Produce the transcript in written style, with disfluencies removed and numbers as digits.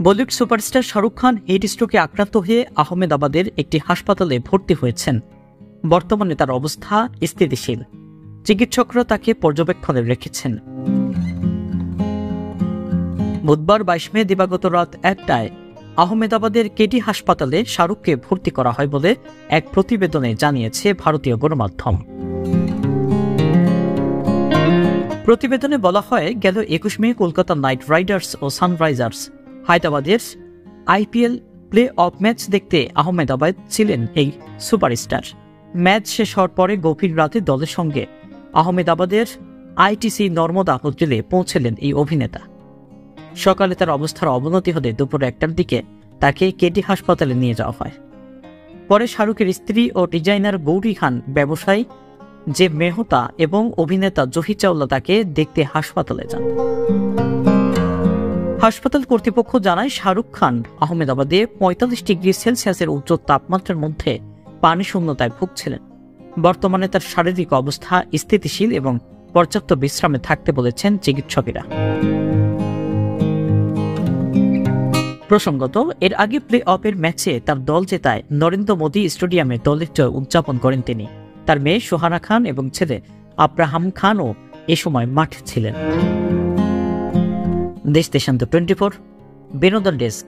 Bollywood superstar Shahrukh Khan hit স্ট্রোকে আক্রান্ত হয়ে আহমেদাবাদের একটি হাসপাতালে ভর্তি হয়েছেন। বর্তমানে তার অবস্থা স্থিতিশীল। চিকিৎসকরা তাকে পর্যবেক্ষণে রেখেছেন। বুধবার 22 মে দিবাগত রাত 1টায় আহমেদাবাদের কেটি হাসপাতালে শাহরুখকে ভর্তি করা হয় বলে এক প্রতিবেদনে জানিয়েছে ভারতীয় গণমাধ্যম। প্রতিবেদনে বলা হয়, গেল 21 মে কলকাতা নাইট রাইডার্স ও সানরাইজার্স হায়দ্রাবাদের আইপিএল প্লে অফ ম্যাচ দেখতে আহমেদাবাদ ছিলেন এই সুপারস্টার। ম্যাচ শেষ হওয়ার পরে গভীর রাতে দলের সঙ্গে আহমেদাবাদের আইটিসি নর্মদা হোটেলে পৌঁছলেন এই অভিনেতা। সকালে তার অবস্থার অবনতি হলে দুপুর 1টার দিকে তাকে কেটি হাসপাতালে নিয়ে যাওয়া হয়। পরে শাহরুখের স্ত্রী ও ডিজাইনার গৌরী খান, ব্যবসায়ী যে মেহতা এবং অভিনেতা জহি চাওলা তাকে দেখতে হাসপাতালে যান। হাসপাতাল কর্তৃপক্ষ জানায়, শাহরুখ খান আহমেদাবাদে 45 ডিগ্রি সেলসিয়াসের উচ্চ তাপমাত্রার মধ্যে পানি শূন্যতায় ভুগছিলেন। বর্তমানে তার শারীরিক অবস্থা স্থিতিশীল এবং পর্যাপ্ত বিশ্রামে থাকতে বলেছেন চিকিৎসকেরা। প্রসঙ্গত, এর আগে প্লে অফের ম্যাচে তার দল জেতায় নরেন্দ্র মোদী স্টেডিয়ামে দলের জয় উদযাপন করেন তিনি। তার মেয়ে সোহানা খান এবং ছেলে আব্রাহাম খানও এ সময় মাঠে ছিলেন। দেশ দেশান্তর 24 বিনোদন ডেস্ক।